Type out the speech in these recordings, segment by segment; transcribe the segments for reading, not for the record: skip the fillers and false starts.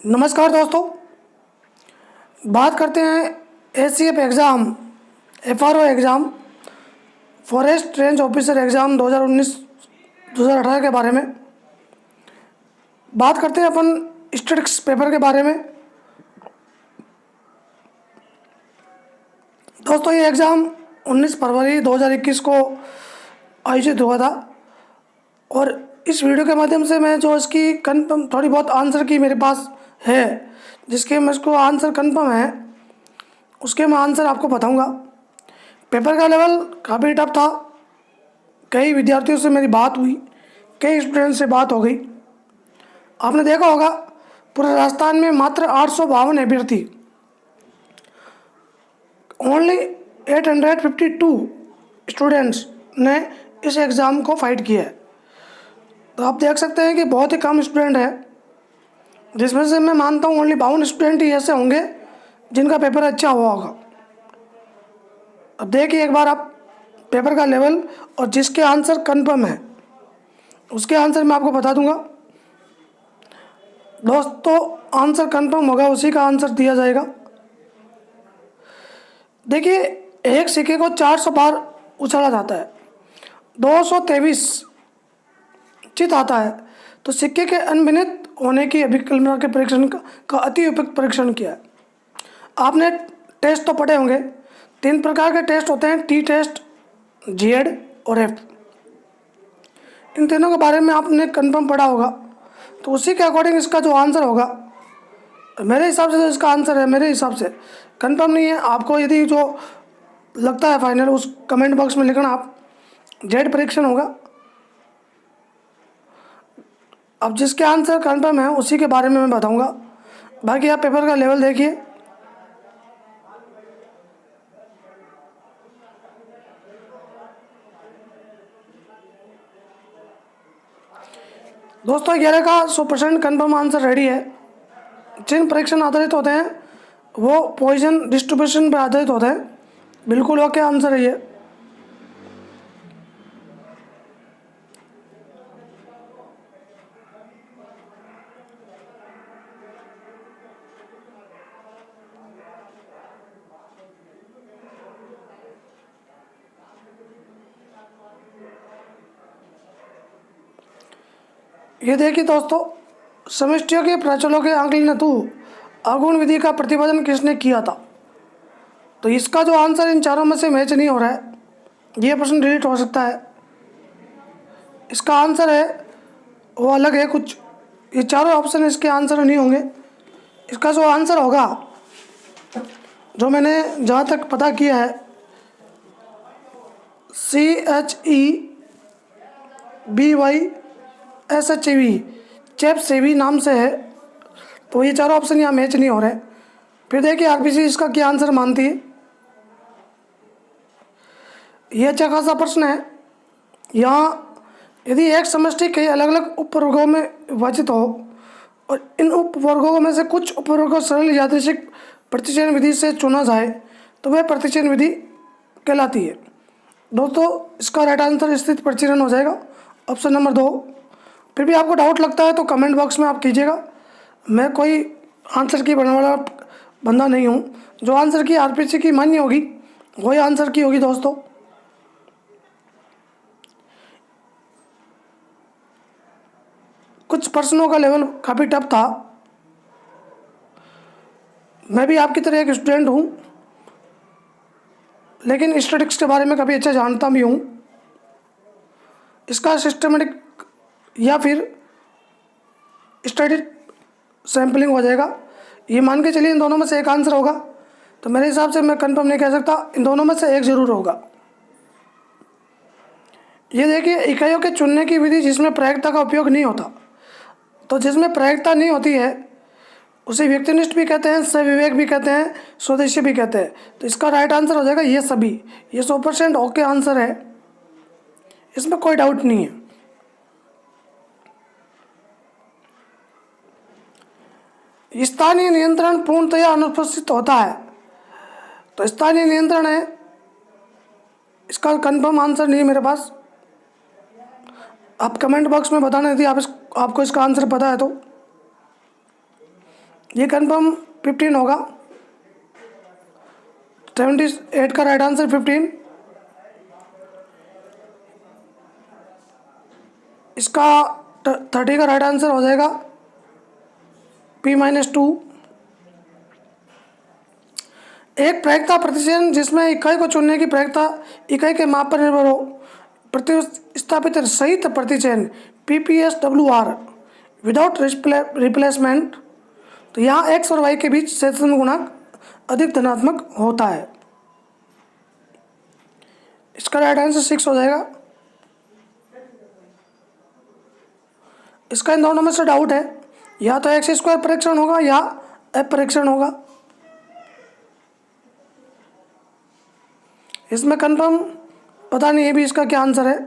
नमस्कार दोस्तों, बात करते हैं ACF exam, FRO exam, forest range officer exam 2019-2018 के बारे में। बात करते हैं अपन स्टैटिस्टिक्स पेपर के बारे में। दोस्तों, ये एग्ज़ाम 19 फरवरी 2021 को आयोजित हुआ था और इस वीडियो के माध्यम से मैं जो इसकी कन्फर्म थोड़ी बहुत आंसर की मेरे पास है, जिसके मैं इसको आंसर कन्फर्म है, उसके मैं आंसर आपको बताऊंगा। पेपर का लेवल काफ़ी टफ था। कई विद्यार्थियों से मेरी बात हुई, कई स्टूडेंट से बात हो गई। आपने देखा होगा पूरे राजस्थान में मात्र 852 अभ्यर्थी, ओनली 852 स्टूडेंट्स ने इस एग्ज़ाम को फाइट किया है। तो आप देख सकते हैं कि बहुत ही कम स्टूडेंट है, जिसमें से मैं मानता हूँ ओनली 52 स्टूडेंट ही ऐसे होंगे जिनका पेपर अच्छा हुआ होगा। अब देखिए एक बार आप पेपर का लेवल, और जिसके आंसर कन्फर्म है उसके आंसर मैं आपको बता दूंगा। दोस्तों, आंसर कन्फर्म होगा उसी का आंसर दिया जाएगा। देखिए, एक सिक्के को 400 बार उछाला जाता है, 223 चित आता है, तो सिक्के के अनभिन्नत होने की अभिकल्पना के परीक्षण का अति उपयुक्त परीक्षण किया है। आपने टेस्ट तो पढ़े होंगे, 3 प्रकार के टेस्ट होते हैं, टी टेस्ट, जीएड और एफ। इन तीनों के बारे में आपने कन्फर्म पढ़ा होगा, तो उसी के अकॉर्डिंग इसका जो आंसर होगा, मेरे हिसाब से जो इसका आंसर है, मेरे हिसाब से कन्फर्म नहीं है, आपको यदि जो लगता है फाइनल उस कमेंट बॉक्स में लिखना आप, जेड परीक्षण होगा। अब जिसके आंसर कन्फर्म है उसी के बारे में मैं बताऊंगा। बाकी आप पेपर का लेवल देखिए। दोस्तों, 11 का 100% कन्फर्म आंसर रेडी है। जिन परीक्षण आधारित होते हैं वो पॉइजन डिस्ट्रीब्यूशन पर आधारित होते हैं। बिल्कुल ओके आंसर है ये। ये देखिए दोस्तों, समष्टियों के प्रचलों के आकलन हेतु आगुण विधि का प्रतिपादन किसने किया था? तो इसका जो आंसर इन चारों में से मैच नहीं हो रहा है, ये प्रश्न डिलीट हो सकता है। इसका आंसर है वो अलग है कुछ, ये चारों ऑप्शन इसके आंसर नहीं होंगे। इसका जो आंसर होगा, जो मैंने जहाँ तक पता किया है, CHEBYSHEV, चैप सेवी नाम से है। तो ये चारों ऑप्शन यहाँ मैच नहीं हो रहे। फिर देखिए आरबीसी इसका क्या आंसर मानती है। ये अच्छा खासा प्रश्न है। यहाँ यदि एक समष्टि कई अलग अलग उपवर्गों में विभाजित हो और इन उपवर्गों में से कुछ उपवर्गों सरल यादृच्छिक प्रतिचयन विधि से चुना जाए तो वह प्रतिचयन विधि कहलाती है। दोस्तों, इसका राइट आंसर स्थित प्रतिचयन हो जाएगा, ऑप्शन नंबर 2। फिर भी आपको डाउट लगता है तो कमेंट बॉक्स में आप कीजिएगा। मैं कोई आंसर की बनने वाला बंदा नहीं हूँ। जो आंसर की आरपीसी की मान्य होगी वही आंसर की होगी। दोस्तों, कुछ प्रश्नों का लेवल काफ़ी टफ था। मैं भी आपकी तरह एक स्टूडेंट हूँ, लेकिन स्टैटिस्टिक्स के बारे में काफ़ी अच्छा जानता भी हूँ। इसका सिस्टमेटिक या फिर स्टैटिक सैम्पलिंग हो जाएगा। ये मान के चलिए इन दोनों में से एक आंसर होगा, तो मेरे हिसाब से मैं कंफर्म नहीं कह सकता, इन दोनों में से एक जरूर होगा। ये देखिए, इकाइयों के चुनने की विधि जिसमें प्रायिकता का उपयोग नहीं होता। तो जिसमें प्रायिकता नहीं होती है उसे व्यक्तिनिष्ठ भी कहते हैं, सविवेक भी कहते हैं, स्वदेशी भी कहते हैं। तो इसका राइट आंसर हो जाएगा ये सभी। ये 100% ओके आंसर है, इसमें कोई डाउट नहीं है। स्थानीय नियंत्रण पूर्णतया अनुपस्थित होता है। तो स्थानीय नियंत्रण है, इसका कंफर्म आंसर नहीं है मेरे पास। आप कमेंट बॉक्स में बताना यदि आपको इसका आंसर पता है तो। ये कन्फर्म 15 होगा। 78 का राइट आंसर 15। इसका 30 का राइट आंसर हो जाएगा P-2। एक प्रायिकता प्रतिशत जिसमें इकाई को चुनने की प्रायिकता इकाई के माप पर निर्भर हो, प्रतिस्थापित सहित प्रतिचयन PPSWR विदाउट रिप्लेसमेंट। तो यहाँ एक्स और वाई के बीच सहसंबंध गुणांक अधिक धनात्मक होता है। इसका राइट आंसर 6 हो जाएगा। इसका इन दोनों में से डाउट है, या तो एक्स स्क्वायर परीक्षण होगा या एफ परीक्षण होगा। इसमें कंफर्म पता नहीं है भी इसका क्या आंसर है।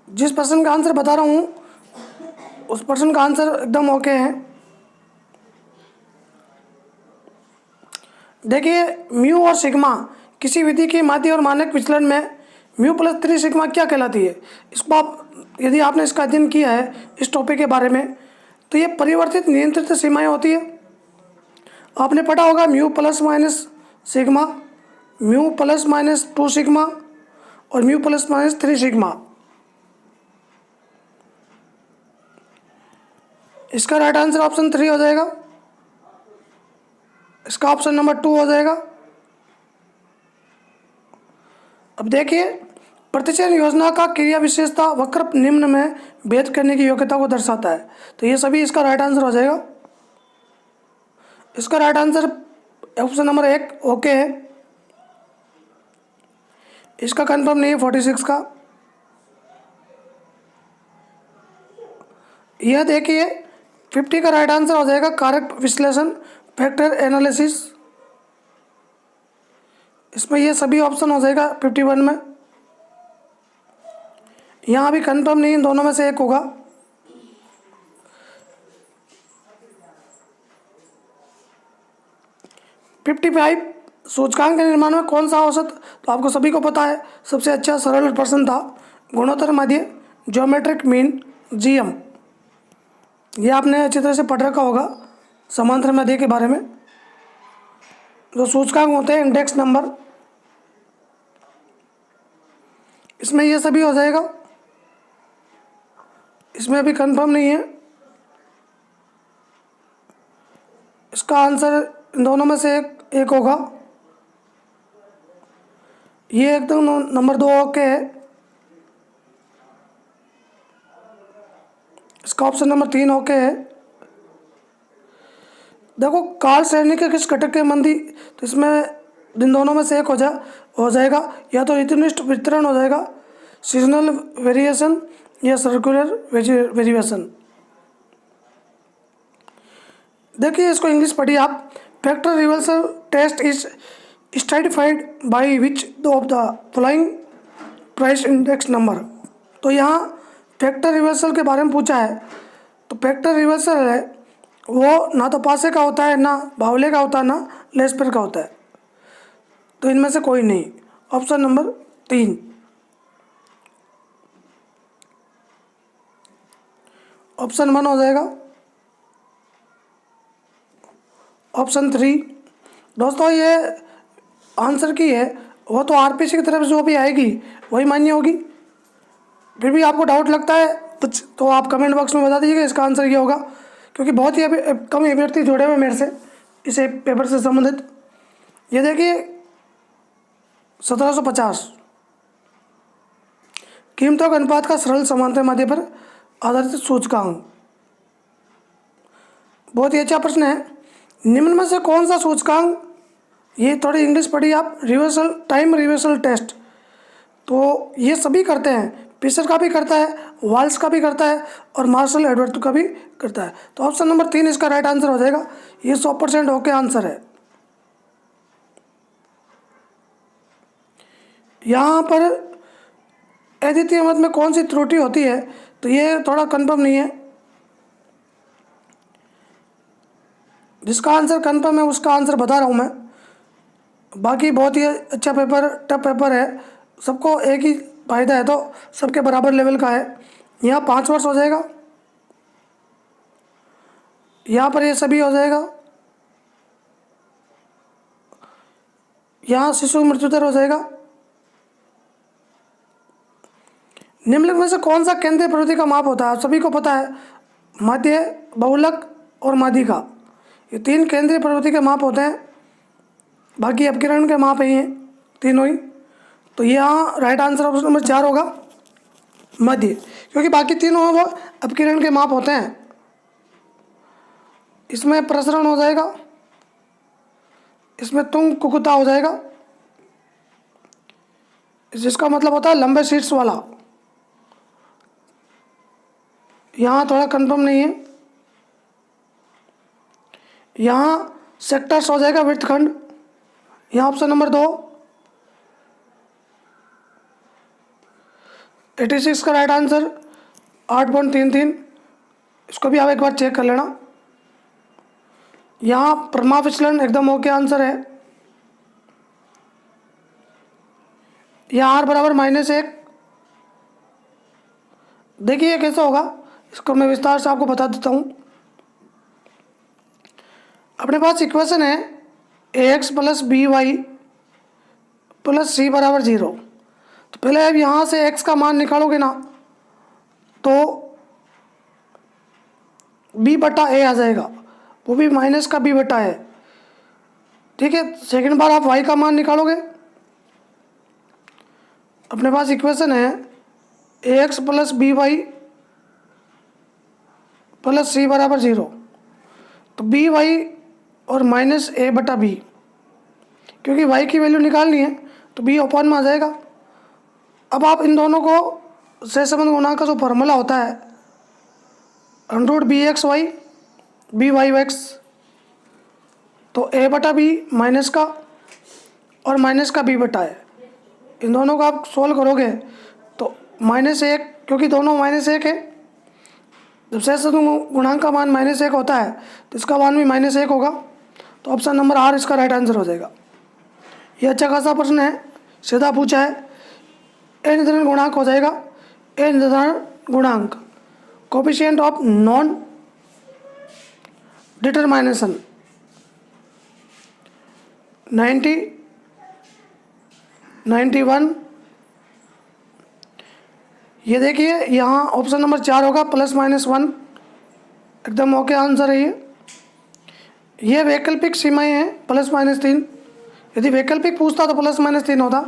जिस पर्सन का आंसर बता रहा हूँ उस पर्सन का आंसर एकदम ओके है। देखिए, म्यू और सिग्मा किसी विधि के माध्य और मानक विचलन में म्यू प्लस 3 सिग्मा क्या कहलाती है। इसको आप यदि आपने इसका अध्ययन किया है इस टॉपिक के बारे में, तो ये परिवर्तित नियंत्रित सीमाएं होती है। आपने पढ़ा होगा mu plus minus sigma, mu plus minus 2 sigma और म्यू प्लस माइनस 3 सिग्मा। इसका राइट आंसर ऑप्शन 3 हो जाएगा। इसका ऑप्शन नंबर 2 हो जाएगा। अब देखिए, प्रतिचयन योजना का क्रिया विशेषता वक्र निम्न में भेद करने की योग्यता को दर्शाता है। तो ये सभी इसका राइट आंसर हो जाएगा। इसका right answer option number 1 okay है। इसका कंफर्म नहीं है 46 का। यह देखिए 50 का राइट आंसर हो जाएगा कारक विश्लेषण, फैक्टर एनालिसिस। इसमें ये सभी ऑप्शन हो जाएगा 51 में। यहाँ भी कंफर्म नहीं, इन दोनों में से एक होगा। सूचकांक के निर्माण में कौन सा औसत, तो आपको सभी को पता है सबसे अच्छा सरल प्रश्न था, गुणोत्तर माध्य, ज्योमेट्रिक मीन, GM। ये आपने अच्छी तरह से पढ़ रखा होगा समांतर माध्य के बारे में। जो सूचकांक होते हैं इंडेक्स नंबर, इसमें ये सभी हो जाएगा। इसमें अभी कंफर्म नहीं है। इसका आंसर इन दोनों में से एक होगा। ये एकदम नंबर 2 ओके है। इसका ऑप्शन नंबर 3 ओके है। देखो, काल श्रेणी के किस घटक के मंदी, तो इसमें इन दोनों में से एक हो जाएगा। या तो ऋतुनिष्ठ वितरण हो जाएगा, सीजनल वेरिएशन या सर्कुलर वेरिएशन। देखिए, इसको इंग्लिश पढ़िए आप। Factor reversal test is stratified by which of the following price index number. तो यहाँ फैक्टर रिवर्सल के बारे में पूछा है। तो फैक्टर रिवर्सल है वो ना तो पासे का होता है, ना बावले का होता है, ना लेस्पर का होता है। तो इनमें से कोई नहीं। Option number 3। ऑप्शन 1 हो जाएगा। ऑप्शन 3। दोस्तों, ये आंसर की है वो तो RPC की तरफ जो भी आएगी वही मान्य होगी। फिर भी आपको डाउट लगता है तो आप कमेंट बॉक्स में बता दीजिएगा इसका आंसर क्या होगा, क्योंकि बहुत ही अभी कम अभ्यर्थी जुड़े हुए मेरे से इसे पेपर से संबंधित। ये देखिए 1750 कीमतों का अनुपात का सरल समांतर माध्य पर आधारित सूचकांक। बहुत ही अच्छा प्रश्न है। निम्न में से कौन सा सूचकांक, ये थोड़ी इंग्लिश पढ़ी आप, रिवर्सल टाइम रिवर्सल टेस्ट, तो ये सभी करते हैं। फिशर का भी करता है, वाल्स का भी करता है और मार्शल एडवर्ड का भी करता है। तो ऑप्शन नंबर 3 इसका राइट आंसर हो जाएगा। ये 100% ओके आंसर है। यहाँ पर अद्वितीय मत में कौन सी त्रुटि होती है, तो ये थोड़ा कंफर्म नहीं है। जिसका आंसर कंफर्म है उसका आंसर बता रहा हूँ मैं। बाकी बहुत ही अच्छा पेपर, टफ पेपर है। सबको एक ही फायदा है, तो सबके बराबर लेवल का है। यहाँ 5 वर्ष हो जाएगा, यहाँ पर ये सभी हो जाएगा, यहाँ शिशु मृत्यु दर हो जाएगा। निम्नलिखित में से कौन सा केंद्रीय प्रवृत्ति का माप होता है? आप सभी को पता है, मध्य, बहुलक और माध्यिका, ये 3 केंद्रीय प्रवृत्ति के माप होते हैं। बाकी अपकिरण के माप है ये तीनों ही। तो यहाँ राइट आंसर ऑप्शन नंबर 4 होगा, मध्य, क्योंकि बाकी तीनों वो अपकिरण के माप होते हैं। इसमें प्रसरण हो जाएगा, इसमें तुंग कुकुता हो जाएगा, जिसका मतलब होता है लंबे शीर्ष वाला। यहाँ थोड़ा कंफर्म नहीं है, यहाँ सेक्टर्स हो जाएगा वृत्तखंड। यहाँ ऑप्शन नंबर 2 86 का राइट आंसर 8.33। इसको भी आप एक बार चेक कर लेना। यहाँ प्रमा विचलन एकदम ओके आंसर है। यहाँ r बराबर -1। देखिए कैसे होगा, इसको मैं विस्तार से आपको बता देता हूँ। अपने पास इक्वेशन है ax + by + c = 0। तो पहले अब यहाँ से x का मान निकालोगे ना, तो b/a आ जाएगा, वो भी माइनस का b/a है। ठीक है, सेकंड बार आप y का मान निकालोगे, अपने पास इक्वेशन है ax + by + c = 0। तो by और -a/b, क्योंकि y की वैल्यू निकालनी है तो b ओपन में आ जाएगा। अब आप इन दोनों को सहसंबंध गुणांक का जो फॉर्मूला होता है √bxy by(x), तो a/b माइनस का और माइनस का b/a, इन दोनों को आप सोल्व करोगे तो -1, क्योंकि दोनों -1 है, जब सहसंबंध गुणांक का मान -1 होता है तो इसका मान भी -1 होगा। तो ऑप्शन नंबर R इसका राइट आंसर हो जाएगा। ये अच्छा खासा प्रश्न है, सीधा पूछा है। ए निर्धारण गुणांक हो जाएगा, ए निर्धारण गुणांक कोफिशिएंट ऑफ नॉन डिटरमाइनेशन 90, 91। ये देखिए यहाँ ऑप्शन नंबर 4 होगा, +-1, एकदम ओके आंसर है ये वैकल्पिक सीमाएं हैं, +-3। यदि वैकल्पिक पूछता तो +-3 होता।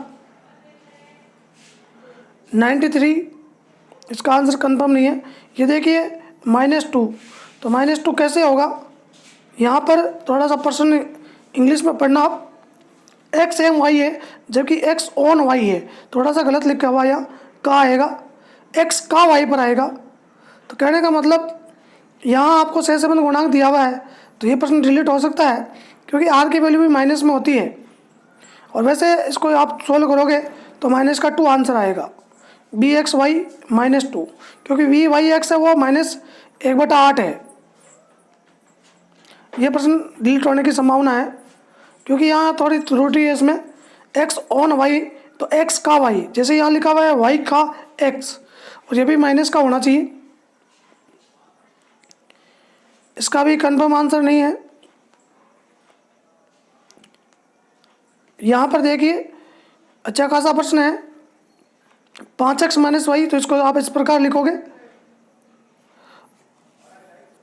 93 इसका आंसर कंफर्म नहीं है। ये देखिए -2, तो -2 कैसे होगा? यहाँ पर थोड़ा सा प्रश्न इंग्लिश में पढ़ना आप, x एम y है जबकि x ऑन y है, थोड़ा सा गलत लिखा हुआ यहाँ, का आएगा x का y पर आएगा। तो कहने का मतलब यहाँ आपको सहसंबंध गुणांक दिया हुआ है, तो ये प्रश्न डिलीट हो सकता है, क्योंकि r की वैल्यू भी माइनस में होती है। और वैसे इसको आप सोल्व करोगे तो -2 आंसर आएगा, bxy -2, क्योंकि vyx है वो -1/8 है। ये प्रश्न डिलीट होने की संभावना है, क्योंकि यहाँ थोड़ी त्रुटि है इसमें, x ऑन y, तो x का y, जैसे यहाँ लिखा हुआ है y का x, और ये भी माइनस का होना चाहिए। इसका भी कंफर्म आंसर नहीं है। यहाँ पर देखिए अच्छा खासा प्रश्न है, 5x - y, तो इसको आप इस प्रकार लिखोगे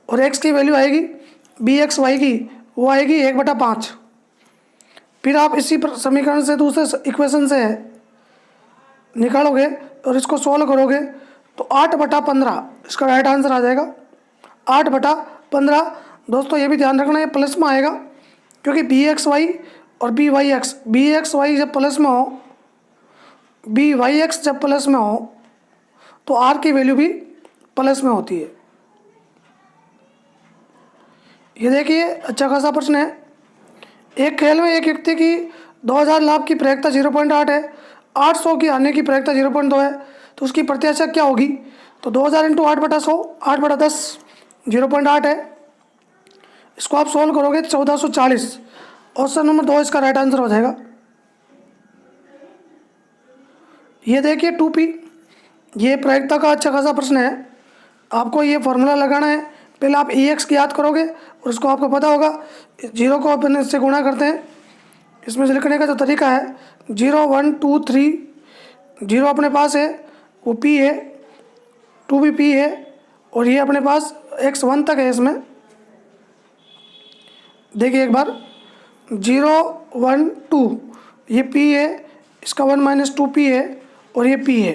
और x की वैल्यू आएगी bxy की, वो आएगी 1/5। फिर आप इसी समीकरण से दूसरे इक्वेशन से निकालोगे और इसको सोल्व करोगे तो 8/15 इसका राइट आंसर आ जाएगा, 8/15। दोस्तों ये भी ध्यान रखना, ये प्लस में आएगा, क्योंकि bxy और byx, bxy जब प्लस में हो, byx जब प्लस में हो, तो r की वैल्यू भी प्लस में होती है। ये देखिए अच्छा खासा प्रश्न है, एक खेल में एक व्यक्ति की 2000 लाभ की प्रायिकता 0.8 है, 800 की हानि की प्रायिकता 0.2 है, तो उसकी प्रत्याशा क्या होगी? तो 2000 × 8/100, 8/10, 0.8 है। इसको आप सोल्व करोगे 1440, ऑप्शन नंबर 2 इसका राइट आंसर हो जाएगा। ये देखिए 2p, ये प्रायिकता का अच्छा खासा प्रश्न है। आपको ये फॉर्मूला लगाना है। पहले आप EX की याद करोगे और उसको आपको पता होगा 0 को अपन इससे गुणा करते हैं। इसमें से लिखने का जो तरीका है 0 1 2 3, 0 अपने पास है वो P है, 2 भी P है और ये अपने पास X 1 तक है। इसमें देखिए एक बार 0 1 2 ये P है, इसका 1 - 2P है और ये P है।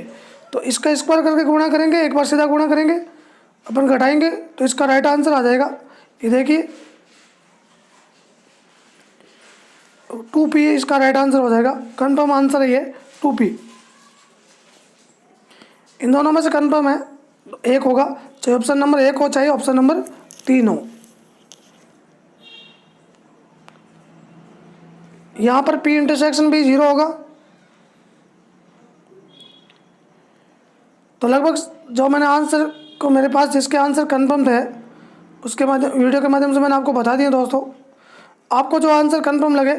तो इसका स्क्वायर करके गुणा करेंगे, एक बार सीधा गुणा करेंगे, अपन घटाएंगे तो इसका राइट आंसर आ जाएगा। ये देखिए 2P इसका राइट आंसर हो जाएगा। कन्फर्म आंसर है ये 2P। इन दोनों में से कन्फर्म है एक होगा, चाहे ऑप्शन नंबर 1 हो चाहे ऑप्शन नंबर 3 हो। यहाँ पर P इंटरसेक्शन भी 0 होगा। तो लगभग जो मैंने आंसर को मेरे पास जिसके आंसर कन्फर्म थे उसके माध्यम वीडियो के माध्यम से मैंने आपको बता दिया। दोस्तों आपको जो आंसर कन्फर्म लगे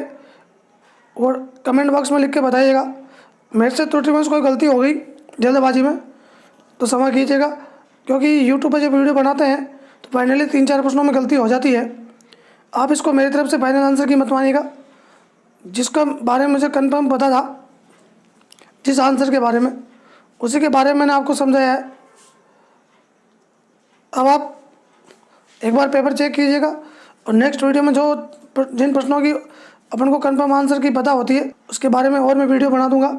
वो कमेंट बॉक्स में लिख के बताइएगा। मेरे से त्रुटि में कोई गलती हो गई जल्दबाजी में तो क्षमा कीजिएगा, क्योंकि यूट्यूब पर जब वीडियो बनाते हैं तो फाइनली 3-4 प्रश्नों में गलती हो जाती है। आप इसको मेरी तरफ से फाइनल आंसर की मत मानिएगा। जिसका बारे में मुझे कन्फर्म पता था, जिस आंसर के बारे में, उसी के बारे में मैंने आपको समझाया है। अब आप एक बार पेपर चेक कीजिएगा और नेक्स्ट वीडियो में जिन प्रश्नों की अपन को कंफर्म आंसर की पता होती है उसके बारे में और मैं वीडियो बना दूंगा।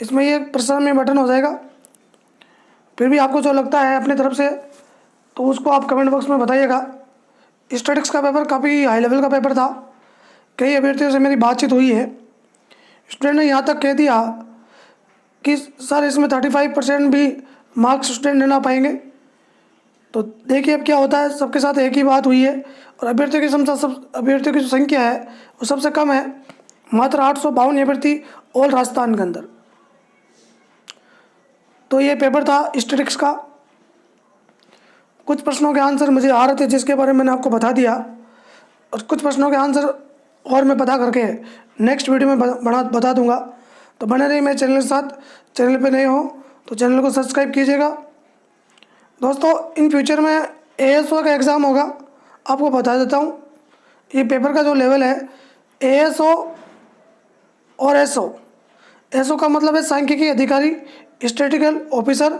इसमें ये प्रश्न में बटन हो जाएगा। फिर भी आपको जो लगता है अपनी तरफ से तो उसको आप कमेंट बॉक्स में बताइएगा। स्टैटिक्स का पेपर काफ़ी हाई लेवल का पेपर था। कई अभ्यर्थियों से मेरी बातचीत हुई है। स्टूडेंट ने यहाँ तक कह दिया कि सर इसमें 35% भी मार्क्स स्टूडेंट ले ना पाएंगे। तो देखिए अब क्या होता है। सबके साथ एक ही बात हुई है और अभ्यर्थियों की अभ्यर्थियों की जो संख्या है वो सबसे कम है, मात्र 852 अभ्यर्थी ऑल राजस्थान के अंदर। तो ये पेपर था स्टैटिक्स का। कुछ प्रश्नों के आंसर मुझे आ रहे थे जिसके बारे में मैंने आपको बता दिया, और कुछ प्रश्नों के आंसर और मैं पता करके नेक्स्ट वीडियो में बता दूंगा। तो बने रहिए मेरे चैनल के साथ। चैनल पे नए हो तो चैनल को सब्सक्राइब कीजिएगा। दोस्तों इन फ्यूचर में ASO का एग्ज़ाम होगा, आपको बता देता हूँ। ये पेपर का जो लेवल है ASO और SO का मतलब है सांख्यिकी अधिकारी, स्टैटिस्टिकल ऑफिसर,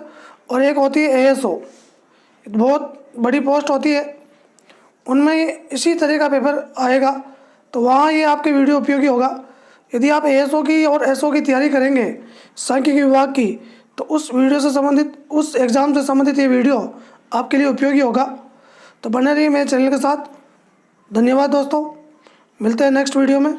और एक होती है ASO। बहुत बड़ी पोस्ट होती है, उनमें इसी तरह का पेपर आएगा। तो वहाँ ये आपके वीडियो उपयोगी होगा। यदि आप ASO की और SO की तैयारी करेंगे सांख्यिकी विभाग की, तो उस वीडियो से संबंधित, उस एग्ज़ाम से संबंधित ये वीडियो आपके लिए उपयोगी होगा। तो बने रहिए मेरे चैनल के साथ। धन्यवाद दोस्तों, मिलते हैं नेक्स्ट वीडियो में।